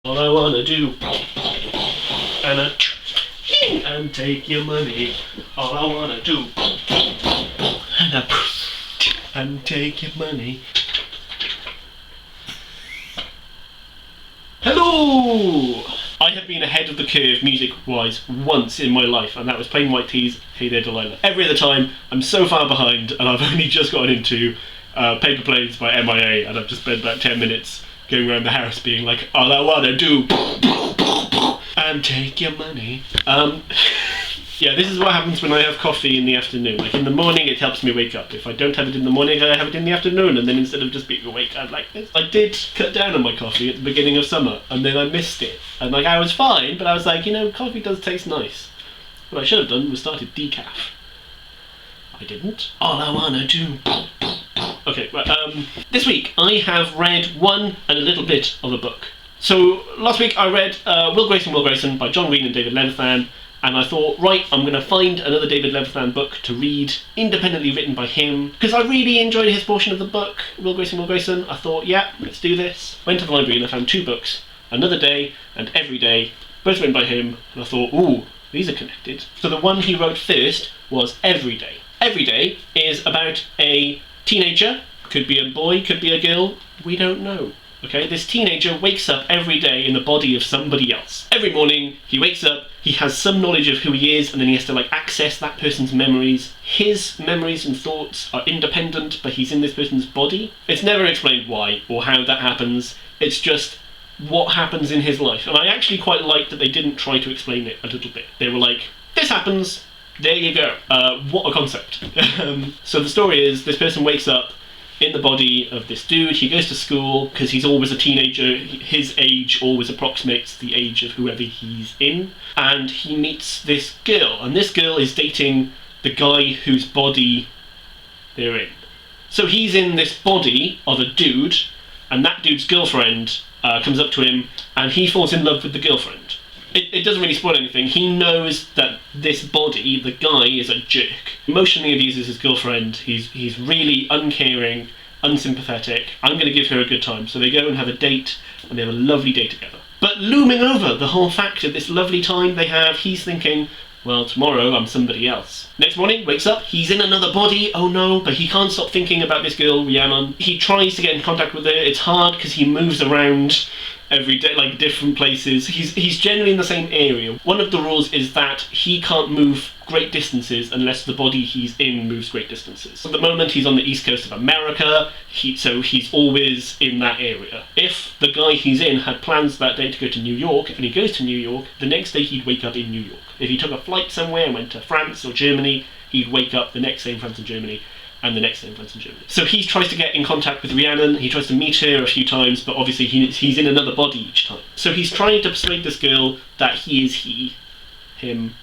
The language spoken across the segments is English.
All I wanna do and and take your money. All I wanna do and take your money. Hello! I have been ahead of the curve music-wise once in my life, and that was Plain White Tees, Hey There Delilah. Every other time, I'm so far behind, and I've only just gotten into Paper Planes by MIA, and I've just spent about 10 minutes going around the house being like, all I wanna do and take your money. Yeah, this is what happens when I have coffee in the afternoon. Like in the morning, it helps me wake up. If I don't have it in the morning, I have it in the afternoon, and then instead of just being awake, I'm like this. I did cut down on my coffee at the beginning of summer, and then I missed it. And like I was fine, but I was like, you know, coffee does taste nice. What I should have done was started decaf. I didn't. All I wanna do. Okay, right, this week I have read one and a little bit of a book. So last week I read Will Grayson by John Green and David Leviathan, and I thought, right, I'm going to find another David Leviathan book to read, independently written by him, because I really enjoyed his portion of the book, Will Grayson. I thought, yeah, let's do this. Went to the library and I found two books, Another Day and Every Day, both written by him, and I thought, ooh, these are connected. So the one he wrote first was Every Day. Every Day is about a teenager, could be a boy, could be a girl, we don't know. Okay, this teenager wakes up every day in the body of somebody else. Every morning, he wakes up, he has some knowledge of who he is, and then he has to access that person's memories. His memories and thoughts are independent, but he's in this person's body. It's never explained why or how that happens. It's just what happens in his life. And I actually quite like that they didn't try to explain it a little bit. They were like, this happens, there you go. What a concept. So the story is, this person wakes up in the body of this dude. He goes to school because he's always a teenager. His age always approximates the age of whoever he's in. And he meets this girl, and this girl is dating the guy whose body they're in. So he's in this body of a dude, and that dude's girlfriend comes up to him, and he falls in love with the girlfriend. It doesn't really spoil anything. He knows that this body, the guy, is a jerk. Emotionally abuses his girlfriend. He's really uncaring, unsympathetic. I'm going to give her a good time. So they go and have a date, and they have a lovely day together. But looming over the whole fact of this lovely time they have, he's thinking, well, tomorrow I'm somebody else. Next morning, wakes up, he's in another body, oh no, but he can't stop thinking about this girl, Rhiannon. He tries to get in contact with her. It's hard because he moves around every day, like different places. He's generally in the same area. One of the rules is that he can't move great distances unless the body he's in moves great distances. At the moment he's on the east coast of America, so he's always in that area. If the guy he's in had plans that day to go to New York, and he goes to New York, the next day he'd wake up in New York. If he took a flight somewhere and went to France or Germany, he'd wake up the next day in France and Germany, and the next day in France and Germany. So he tries to get in contact with Rhiannon, he tries to meet her a few times, but obviously he's in another body each time. So he's trying to persuade this girl that he is he, him,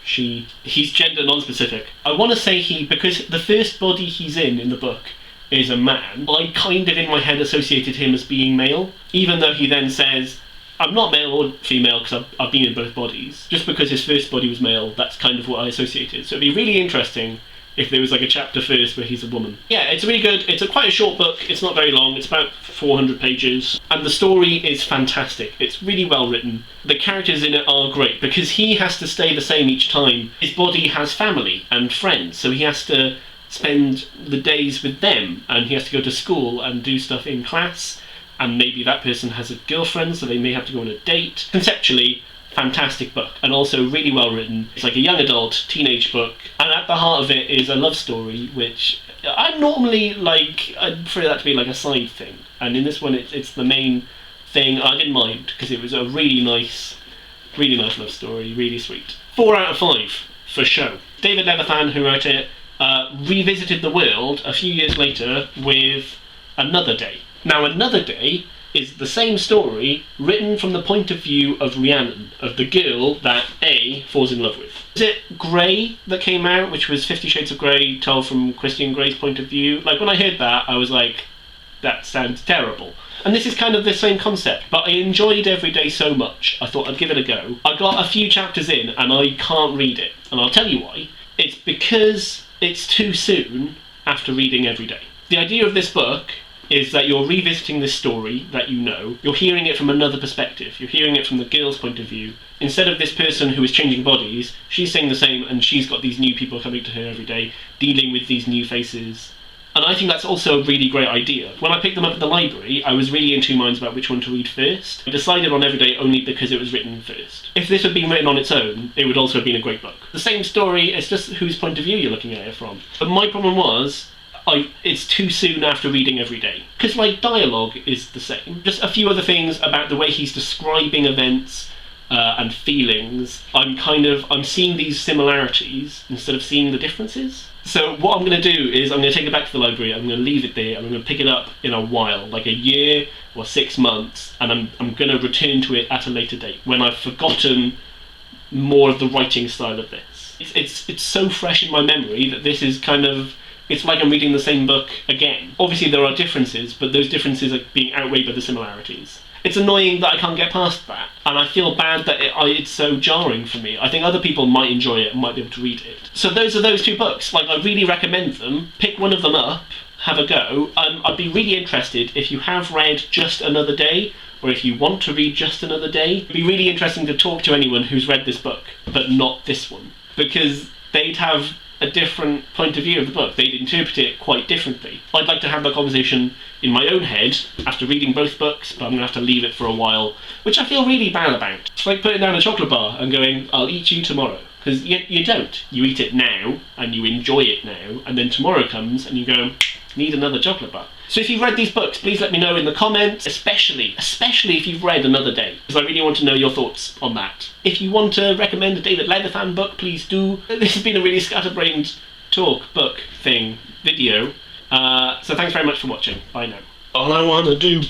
she. He's gender non-specific. I want to say he, because the first body he's in the book, is a man. I kind of in my head associated him as being male, even though he then says, I'm not male or female because I've been in both bodies. Just because his first body was male, that's kind of what I associated. So it'd be really interesting if there was a chapter first where he's a woman. Yeah, it's really good. It's quite a short book. It's not very long. It's about 400 pages. And the story is fantastic. It's really well written. The characters in it are great because he has to stay the same each time. His body has family and friends, so he has to spend the days with them, and he has to go to school and do stuff in class, and maybe that person has a girlfriend, so they may have to go on a date. Conceptually, fantastic book, and also really well written. It's like a young adult teenage book, and at the heart of it is a love story, which I normally I'd prefer that to be like a side thing, and in this one it's the main thing. I didn't mind because it was a really nice love story, really sweet. 4 out of 5 for show. David Leviathan, who wrote it, revisited the world a few years later with Another Day. Now, Another Day is the same story written from the point of view of Rhiannon, of the girl that A falls in love with. Is it Grey that came out, which was 50 Shades of Grey told from Christian Grey's point of view? Like, when I heard that, I was like, that sounds terrible. And this is kind of the same concept, but I enjoyed Every Day so much, I thought I'd give it a go. I got a few chapters in, and I can't read it, and I'll tell you why. It's because it's too soon after reading Every Day. The idea of this book is that you're revisiting this story that you know, you're hearing it from another perspective, you're hearing it from the girl's point of view. Instead of this person who is changing bodies, she's saying the same, and she's got these new people coming to her every day, dealing with these new faces. And I think that's also a really great idea. When I picked them up at the library, I was really in two minds about which one to read first. I decided on Everyday only because it was written first. If this had been written on its own, it would also have been a great book. The same story, it's just whose point of view you're looking at it from. But my problem was, it's too soon after reading Everyday. Because, like, dialogue is the same. Just a few other things about the way he's describing events and feelings. I'm seeing these similarities instead of seeing the differences. So what I'm going to do is I'm going to take it back to the library, I'm going to leave it there, and I'm going to pick it up in a while, like a year or 6 months, and I'm going to return to it at a later date, when I've forgotten more of the writing style of this. It's so fresh in my memory that this is it's like I'm reading the same book again. Obviously there are differences, but those differences are being outweighed by the similarities. It's annoying that I can't get past that, and I feel bad that it's so jarring for me. I think other people might enjoy it and might be able to read it. So those are those two books. Like, I really recommend them. Pick one of them up, have a go. I'd be really interested if you have read Just Another Day, or if you want to read Just Another Day. It'd be really interesting to talk to anyone who's read this book, but not this one, because they'd have a different point of view of the book. They'd interpret it quite differently. I'd like to have that conversation in my own head after reading both books, but I'm going to have to leave it for a while, which I feel really bad about. It's like putting down a chocolate bar and going, I'll eat you tomorrow. Because you don't. You eat it now, and you enjoy it now, and then tomorrow comes, and you go, need another chocolate bar. So if you've read these books, please let me know in the comments, especially if you've read Another Day, because I really want to know your thoughts on that. If you want to recommend a David Leviathan book, please do. This has been a really scatterbrained video. So thanks very much for watching. Bye now. All I want to do